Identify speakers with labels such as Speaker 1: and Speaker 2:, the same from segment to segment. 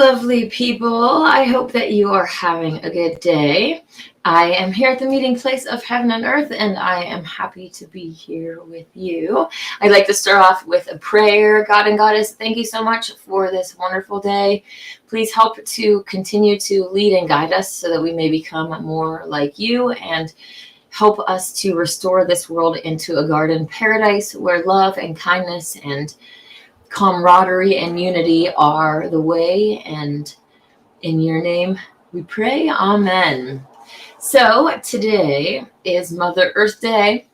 Speaker 1: lovely people. I hope that you are having a good day. I am here at the meeting place of heaven and earth, and I am happy to be here with you. I'd like to start off with a prayer. God and Goddess, thank you so much for this wonderful day. Please help to continue to lead and guide us so that we may become more like you, and help us to restore this world into a garden paradise where love and kindness and camaraderie and unity are the way, and in your name we pray, amen. So today is Mother Earth Day,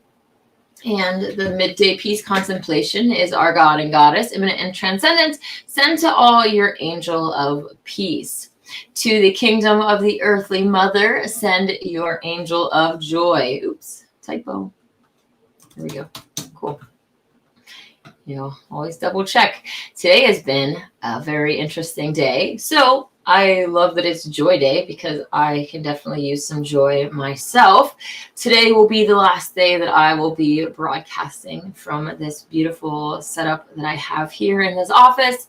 Speaker 1: and the midday peace contemplation is our God and Goddess, immanent and transcendent, send to all your angel of peace. To the kingdom of the earthly mother, send your angel of joy. Oops, typo. There we go. Cool. Always double check. Today has been a very interesting day. So I love that it's Joy Day because I can definitely use some joy myself. Today will be the last day that I will be broadcasting from this beautiful setup that I have here in this office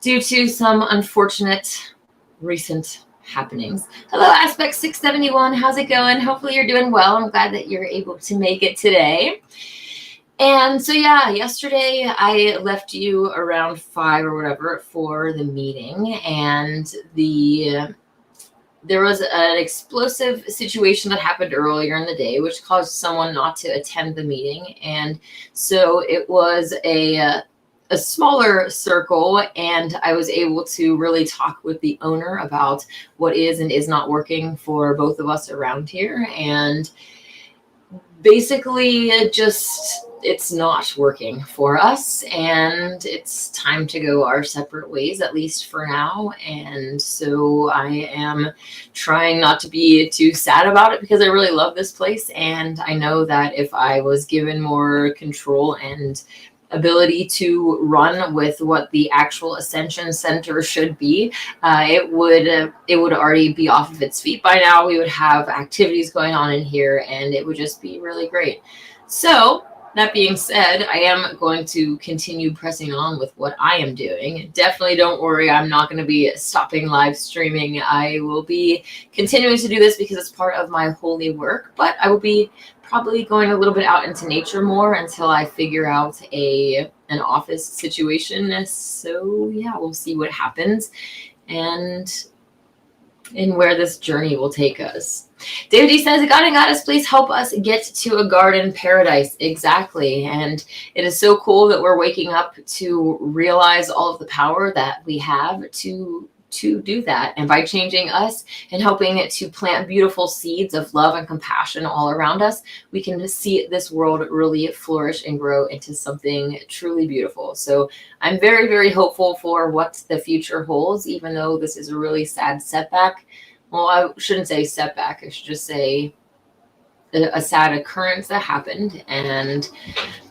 Speaker 1: due to some unfortunate recent happenings. Hello, Aspect 671. How's it going? Hopefully you're doing well. I'm glad that you're able to make it today. And so, yesterday I left you around 5 or whatever for the meeting, and there was an explosive situation that happened earlier in the day, which caused someone not to attend the meeting. And so it was a smaller circle, and I was able to really talk with the owner about what is and is not working for both of us around here. And basically it's not working for us, and it's time to go our separate ways, at least for now. And so I am trying not to be too sad about it because I really love this place, and I know that if I was given more control and ability to run with what the actual Ascension Center should be, it would already be off of its feet by now. We would have activities going on in here, and it would just be really great. So that being said, I am going to continue pressing on with what I am doing. Definitely don't worry, I'm not going to be stopping live streaming. I will be continuing to do this because it's part of my holy work, but I will be probably going a little bit out into nature more until I figure out an office situation. So yeah, we'll see what happens and where this journey will take us. David D says, God and Goddess, please help us get to a garden paradise. Exactly. And it is so cool that we're waking up to realize all of the power that we have to do that. And by changing us and helping it to plant beautiful seeds of love and compassion all around us, we can see this world really flourish and grow into something truly beautiful. So I'm very, very hopeful for what the future holds, even though this is a really sad setback. Well, I shouldn't say setback. I should just say a sad occurrence that happened. And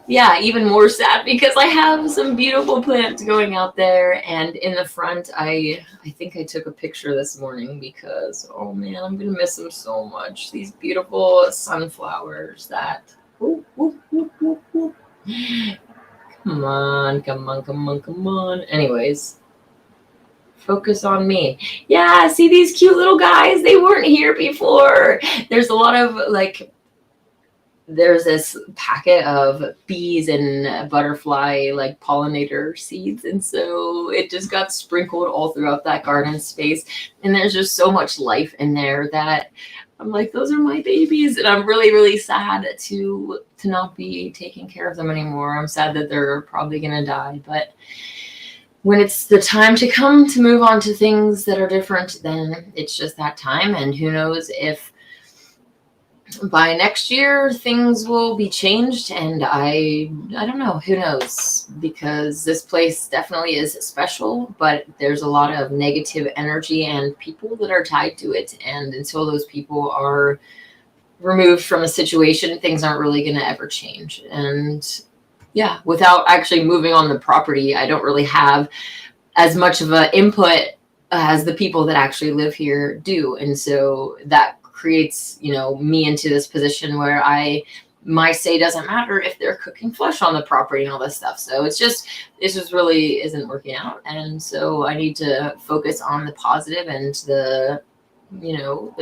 Speaker 1: yeah, even more sad because I have some beautiful plants going out there. And in the front, I think I took a picture this morning because, oh man, I'm going to miss them so much. These beautiful sunflowers that, ooh, ooh, ooh, ooh, ooh. Come on. Anyways, focus on me. Yeah, see these cute little guys? They weren't here before. There's a lot of there's this packet of bees and butterfly pollinator seeds, and so it just got sprinkled all throughout that garden space, and there's just so much life in there that I'm like, those are my babies, and I'm really, really sad to not be taking care of them anymore. I'm sad that they're probably gonna die, but when it's the time to come to move on to things that are different, then it's just that time. And who knows if by next year things will be changed, and I don't know, who knows, because this place definitely is special, but there's a lot of negative energy and people that are tied to it, and until those people are removed from a situation, things aren't really going to ever change. And yeah, without actually moving on the property, I don't really have as much of an input as the people that actually live here do. And so that creates, me into this position where I my say doesn't matter if they're cooking flesh on the property and all this stuff. So it just really isn't working out. And so I need to focus on the positive and the, you know,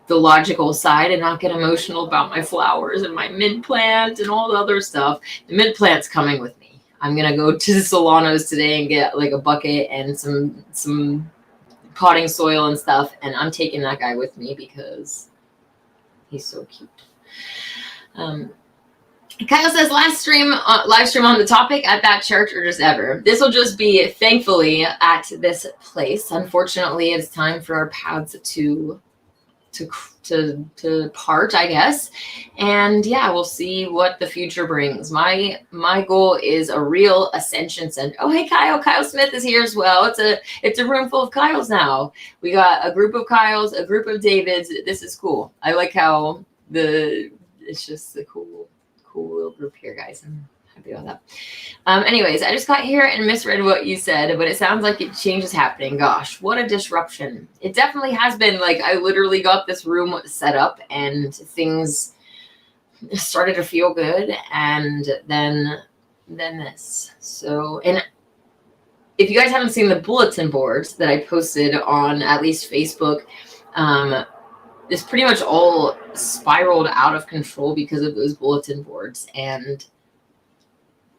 Speaker 1: the logical side, and not get emotional about my flowers and my mint plant and all the other stuff. The mint plant's coming with me. I'm going to go to Solano's today and get like a bucket and some potting soil and stuff. And I'm taking that guy with me because he's so cute. Kyle says, live stream on the topic at that church or just ever. This will just be, thankfully, at this place. Unfortunately, it's time for our paths to part, I guess. And yeah, we'll see what the future brings. My goal is a real ascension center. Oh, hey, Kyle Smith is here as well. It's a room full of Kyles now. We got a group of Kyles, a group of Davids. This is cool. I like how it's just a cool little group here, guys. I'm happy about that. Anyways, I just got here and misread what you said, but it sounds like change is happening. Gosh, what a disruption. It definitely has been. Like, I literally got this room set up and things started to feel good, and then this. So, and if you guys haven't seen the bulletin boards that I posted on at least Facebook, this pretty much all spiraled out of control because of those bulletin boards. And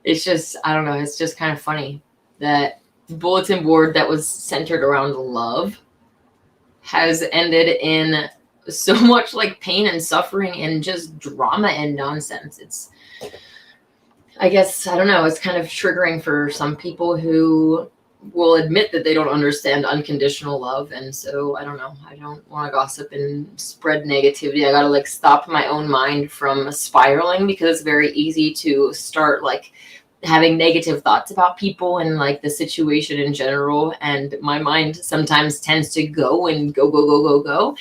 Speaker 1: it's just, I don't know, it's just kind of funny that the bulletin board that was centered around love has ended in so much like pain and suffering and just drama and nonsense. It's, I guess, I don't know, it's kind of triggering for some people who will admit that they don't understand unconditional love. And so I don't know, I don't want to gossip and spread negativity. I gotta like stop my own mind from spiraling, because it's very easy to start like having negative thoughts about people and like the situation in general. And my mind sometimes tends to go and go.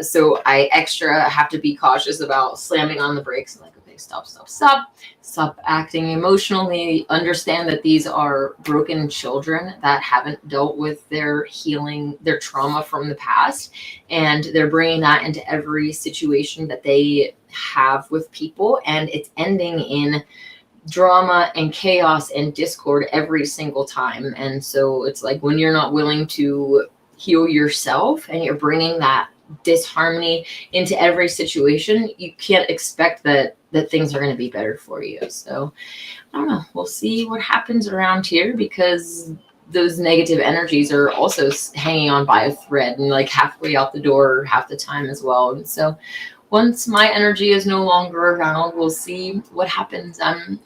Speaker 1: So I extra have to be cautious about slamming on the brakes and like, okay, stop acting emotionally. Understand that these are broken children that haven't dealt with their healing, their trauma from the past. And they're bringing that into every situation that they have with people. And it's ending in drama and chaos and discord every single time. And so it's like, when you're not willing to heal yourself and you're bringing that disharmony into every situation, you can't expect that things are going to be better for you. So I don't know, we'll see what happens around here, because those negative energies are also hanging on by a thread and like halfway out the door half the time as well. And so once my energy is no longer around, we'll see what happens. I'm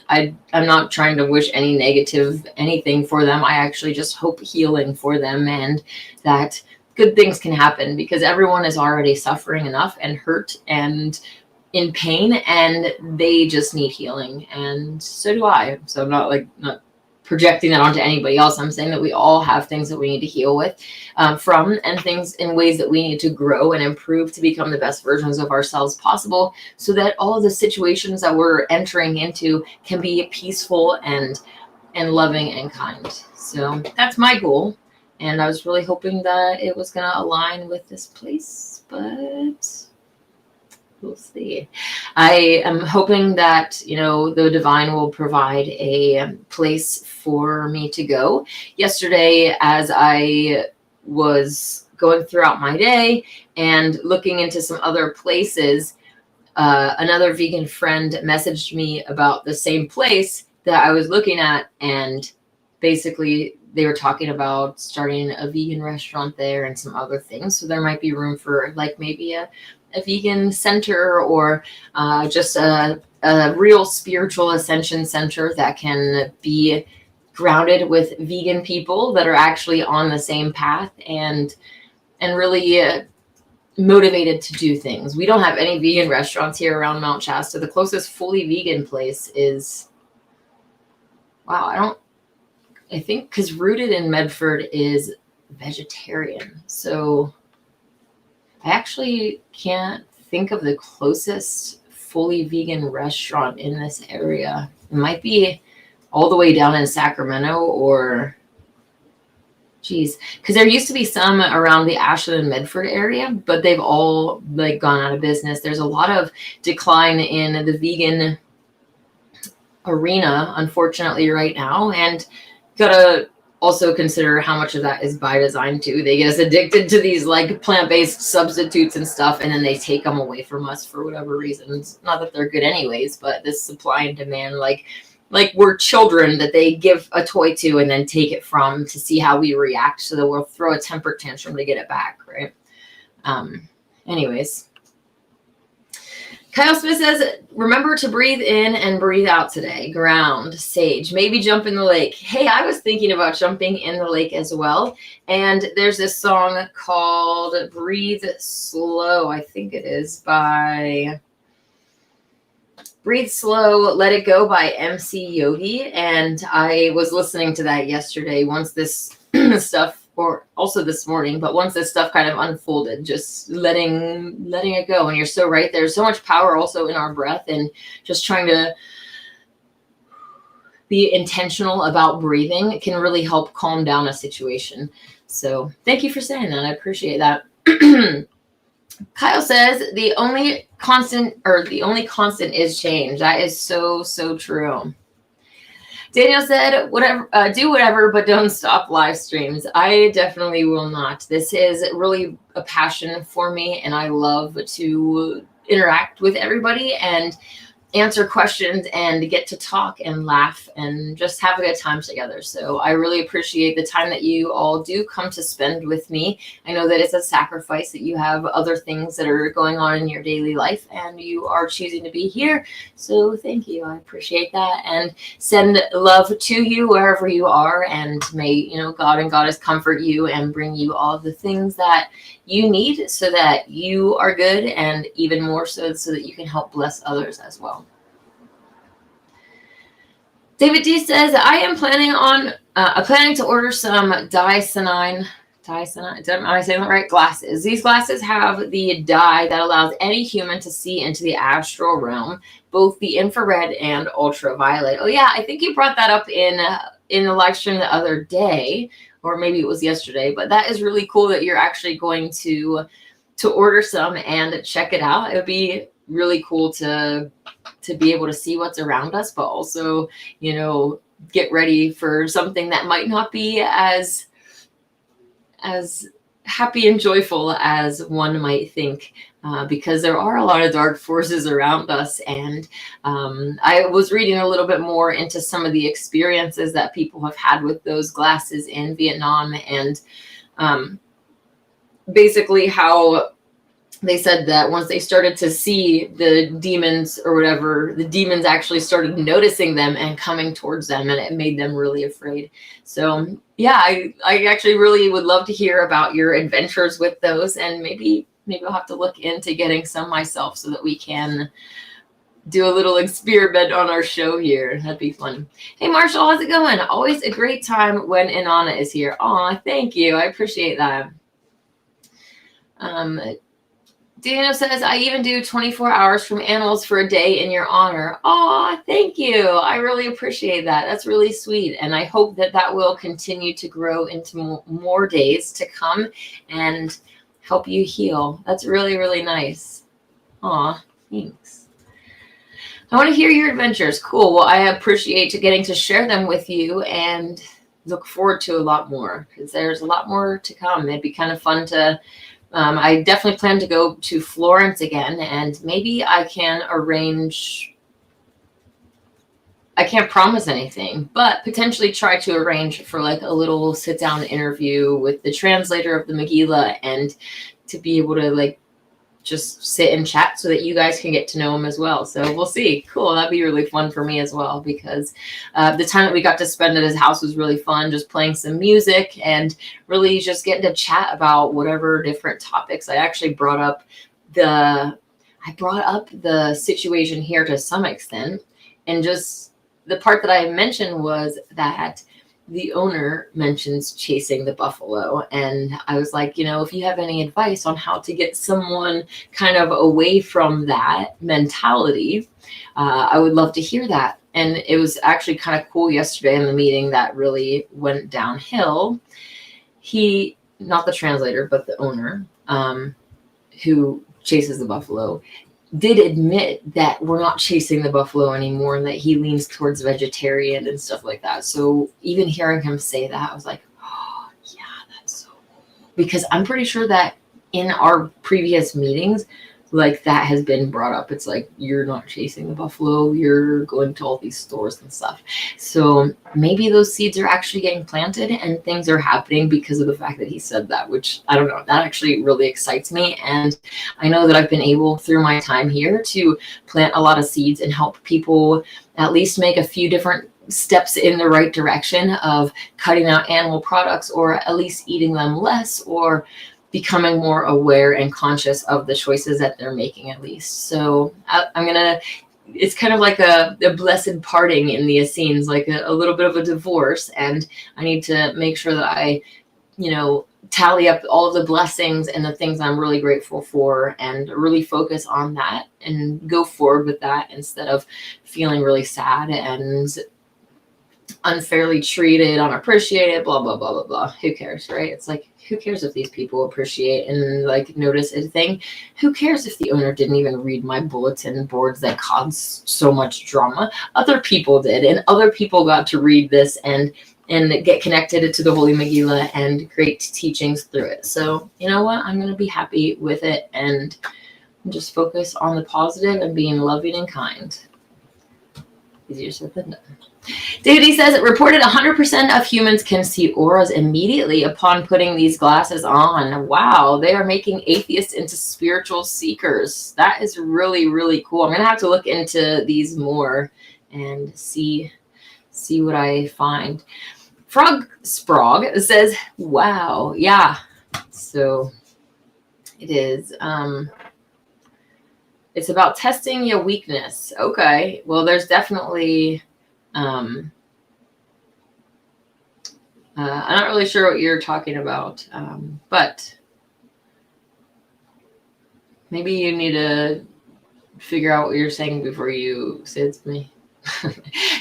Speaker 1: not trying to wish any negative anything for them. I actually just hope healing for them, and that good things can happen, because everyone is already suffering enough and hurt and in pain, and they just need healing. And so do I. So I'm not projecting that onto anybody else. I'm saying that we all have things that we need to heal with from, and things in ways that we need to grow and improve to become the best versions of ourselves possible, so that all of the situations that we're entering into can be peaceful and loving and kind. So that's my goal. And I was really hoping that it was going to align with this place, but we'll see. I am hoping that, you know, the divine will provide a place for me to go. Yesterday, as I was going throughout my day and looking into some other places, another vegan friend messaged me about the same place that I was looking at, and basically they were talking about starting a vegan restaurant there and some other things. So there might be room for like maybe a vegan center, or just a real spiritual ascension center that can be grounded with vegan people that are actually on the same path and really motivated to do things. We don't have any vegan restaurants here around Mount Shasta. The closest fully vegan place is, wow, I think because Rooted in Medford is vegetarian. So I actually can't think of the closest fully vegan restaurant in this area. It might be all the way down in Sacramento, or Geez, because there used to be some around the Ashland and Medford area, but they've all like gone out of business. There's a lot of decline in the vegan arena, unfortunately, right now, and gotta also consider how much of that is by design too. They get us addicted to these like plant-based substitutes and stuff, and then they take them away from us for whatever reasons. Not that they're good anyways, but this supply and demand, like we're children that they give a toy to and then take it from to see how we react, so that we'll throw a temper tantrum to get it back, right? Anyways, Kyle Smith says, remember to breathe in and breathe out today. Ground, sage, maybe jump in the lake. Hey, I was thinking about jumping in the lake as well. And there's this song called Breathe Slow, I think it is, by Breathe Slow, Let It Go by MC Yogi. And I was listening to that yesterday once this stuff, or also this morning, but once this stuff kind of unfolded, just letting it go. And you're so right. There's so much power also in our breath, and just trying to be intentional about breathing can really help calm down a situation. So thank you for saying that. I appreciate that. Kyle says the only constant is change. That is so, so true. Daniel said, whatever, do whatever, but don't stop live streams. I definitely will not. This is really a passion for me, and I love to interact with everybody and answer questions and get to talk and laugh and just have a good time together. So I really appreciate the time that you all do come to spend with me. I know that it's a sacrifice, that you have other things that are going on in your daily life, and you are choosing to be here. So thank you. I appreciate that, and send love to you wherever you are. And may, God and Goddess comfort you and bring you all the things that you need, so that you are good, and even more so that you can help bless others as well. David D says, I am planning to order some diacetyl, am I saying that right? Glasses. These glasses have the dye that allows any human to see into the astral realm, both the infrared and ultraviolet. Oh yeah, I think you brought that up in the live stream the other day, or maybe it was yesterday, but that is really cool that you're actually going to order some and check it out. It would be really cool to be able to see what's around us, but also, get ready for something that might not be as happy and joyful as one might think, because there are a lot of dark forces around us. And I was reading a little bit more into some of the experiences that people have had with those glasses in Vietnam, and basically how they said that once they started to see the demons or whatever, the demons actually started noticing them and coming towards them, and it made them really afraid. So yeah, I actually really would love to hear about your adventures with those, and maybe I'll have to look into getting some myself, so that we can do a little experiment on our show here. That'd be fun. Hey Marshall, how's it going? Always a great time when Inanna is here. Aw, thank you. I appreciate that. Daniel says, I even do 24 hours from animals for a day in your honor. Oh, thank you. I really appreciate that. That's really sweet. And I hope that will continue to grow into more days to come and help you heal. That's really, really nice. Aw, thanks. I want to hear your adventures. Cool. Well, I appreciate getting to share them with you, and look forward to a lot more, because there's a lot more to come. It'd be kind of fun to... I definitely plan to go to Florence again, and maybe I can arrange, I can't promise anything, but potentially try to arrange for like a little sit down interview with the translator of the Megillah, and to be able to like just sit and chat, so that you guys can get to know him as well. So we'll see. Cool. That'd be really fun for me as well, because the time that we got to spend at his house was really fun, just playing some music and really just getting to chat about whatever different topics. I actually brought up the situation here to some extent, and just the part that I mentioned was that the owner mentions chasing the buffalo. And I was like, if you have any advice on how to get someone kind of away from that mentality, I would love to hear that. And it was actually kind of cool yesterday in the meeting that really went downhill. he, not the translator, but the owner, who chases the buffalo, did admit that we're not chasing the buffalo anymore and that he leans towards vegetarian and stuff like that. So even hearing him say that, I was like, oh, yeah, that's so cool. Because I'm pretty sure that in our previous meetings, like that has been brought up. It's like, you're not chasing the buffalo, you're going to all these stores and stuff. So maybe those seeds are actually getting planted and things are happening because of the fact that he said that, which I don't know, that actually really excites me. And I know that I've been able through my time here to plant a lot of seeds and help people at least make a few different steps in the right direction of cutting out animal products, or at least eating them less, or becoming more aware and conscious of the choices that they're making, at least. So I'm gonna, it's kind of like a blessed parting in the Essenes, like a little bit of a divorce, and I need to make sure that I, tally up all of the blessings and the things I'm really grateful for, and really focus on that and go forward with that, instead of feeling really sad and unfairly treated, unappreciated, blah, blah, blah, blah, blah. Who cares, right? It's like, who cares if these people appreciate and like notice a thing? Who cares if the owner didn't even read my bulletin boards that caused so much drama? Other people did, and other people got to read this and get connected to the Holy Megillah and great teachings through it. So you know what? I'm going to be happy with it and just focus on the positive and being loving and kind. Easier said than done. David says it reported 100% of humans can see auras immediately upon putting these glasses on. Wow, they are making atheists into spiritual seekers. That is really, really cool. I'm going to have to look into these more and see what I find. Frog Sprog says, wow, yeah. So it is. It's about testing your weakness. Okay, well, there's definitely... I'm not really sure what you're talking about, but maybe you need to figure out what you're saying before you say it to me.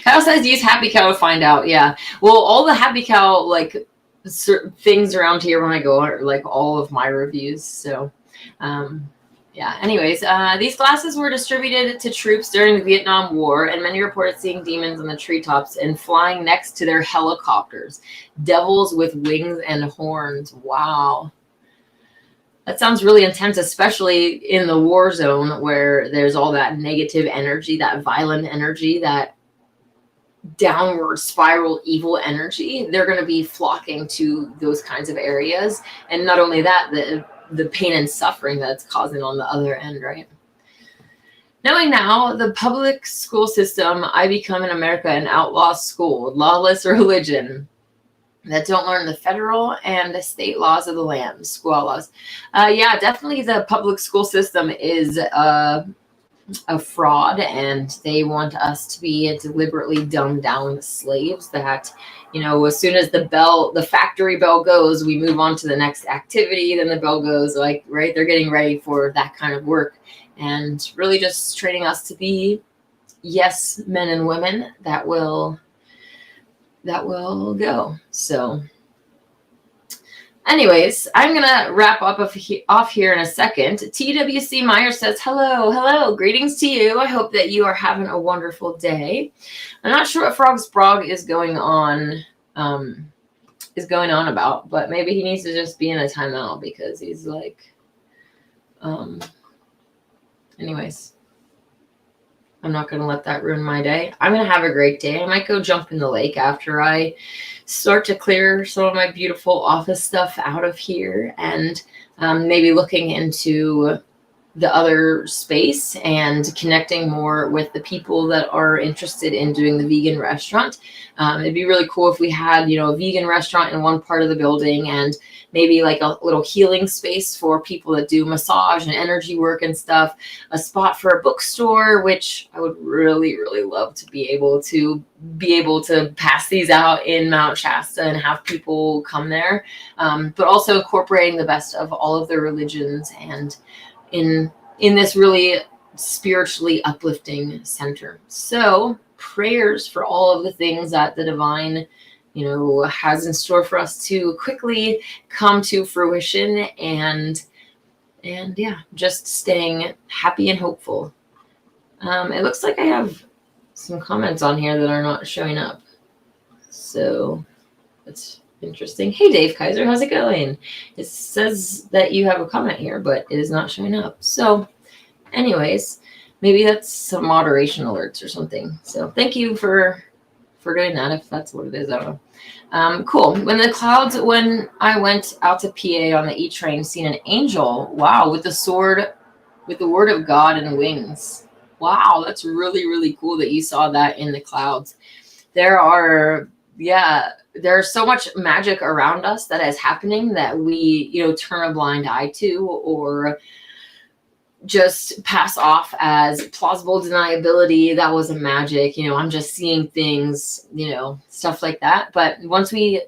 Speaker 1: Kyle says use Happy Cow to find out. Yeah, well, all the Happy Cow like things around here when I go are like all of my reviews. So yeah, anyways, these glasses were distributed to troops during the Vietnam War, and many reported seeing demons in the treetops and flying next to their helicopters. Devils with wings and horns. Wow. That sounds really intense, especially in the war zone where there's all that negative energy, that violent energy, that downward spiral evil energy. They're going to be flocking to those kinds of areas. And not only that, the pain and suffering that's causing on the other end, right? Knowing now the public school system, I become in America an outlaw school, lawless religion that don't learn the federal and the state laws of the land, school laws. Yeah, definitely the public school system is a fraud, and they want us to be deliberately dumbed down slaves that, as soon as the factory bell goes, we move on to the next activity. Then the bell goes, like, right, they're getting ready for that kind of work, and really just training us to be yes men and women that will go. So anyways, I'm going to wrap up off here in a second. TWC Meyer says, hello, greetings to you. I hope that you are having a wonderful day. I'm not sure what Frog Sprog is going on about, but maybe he needs to just be in a timeout because he's like, anyways, I'm not going to let that ruin my day. I'm going to have a great day. I might go jump in the lake after I start to clear some of my beautiful office stuff out of here, and maybe looking into the other space and connecting more with the people that are interested in doing the vegan restaurant. It'd be really cool if we had, a vegan restaurant in one part of the building, and maybe like a little healing space for people that do massage and energy work and stuff, a spot for a bookstore, which I would really, really love to be able to pass these out in Mount Shasta and have people come there, but also incorporating the best of all of the religions and in this really spiritually uplifting center. So prayers for all of the things that the divine has in store for us to quickly come to fruition, and yeah, just staying happy and hopeful. It looks like I have some comments on here that are not showing up. So that's interesting. Hey, Dave Kaiser, how's it going? It says that you have a comment here, but it is not showing up. So anyways, maybe that's some moderation alerts or something. So thank you for doing that, if that's what it is. I don't know. Cool. When I went out to PA on the E train, seen an angel. Wow, with the sword, with the word of God and wings. Wow, that's really, really cool that you saw that in the clouds. There's so much magic around us that is happening that we, turn a blind eye to, or just pass off as plausible deniability. That wasn't magic. I'm just seeing things, stuff like that. But once we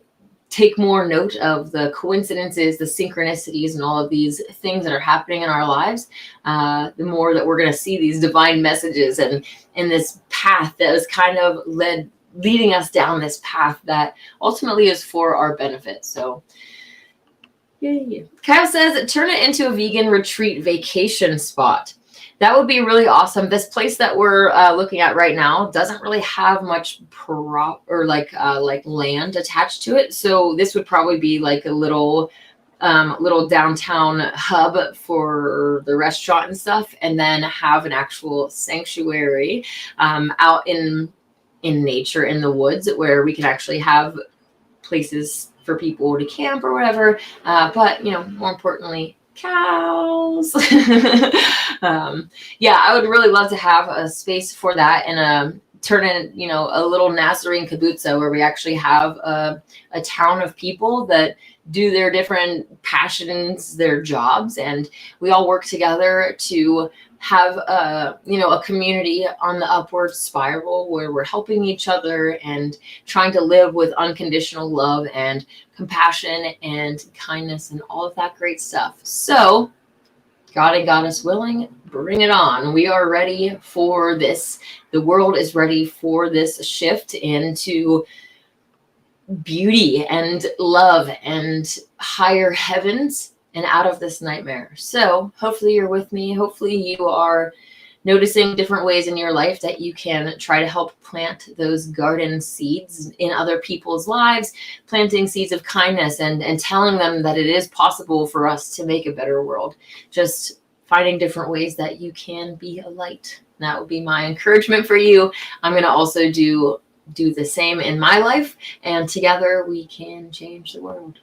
Speaker 1: take more note of the coincidences, the synchronicities, and all of these things that are happening in our lives, the more that we're going to see these divine messages and this path that was kind of leading us down this path that ultimately is for our benefit. So yay. Kyle says, turn it into a vegan retreat vacation spot. That would be really awesome. This place that we're looking at right now doesn't really have much land attached to it. So this would probably be like a little downtown hub for the restaurant and stuff, and then have an actual sanctuary out in nature, in the woods, where we can actually have places for people to camp or whatever. But more importantly, cows. I would really love to have a space for that, and turn in, a little Nazarene kibbutzah where we actually have a town of people that do their different passions, their jobs, and we all work together to have a community on the upward spiral where we're helping each other and trying to live with unconditional love and compassion and kindness and all of that great stuff. So God and Goddess willing, bring it on. We are ready for this. The world is ready for this shift into beauty and love and higher heavens and out of this nightmare. So hopefully you're with me. Hopefully you are noticing different ways in your life that you can try to help plant those garden seeds in other people's lives, planting seeds of kindness and telling them that it is possible for us to make a better world. Just finding different ways that you can be a light. That would be my encouragement for you. I'm going to also do the same in my life, and together we can change the world.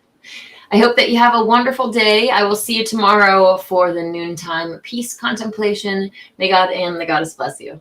Speaker 1: I hope that you have a wonderful day. I will see you tomorrow for the noontime peace contemplation. May God and the Goddess bless you.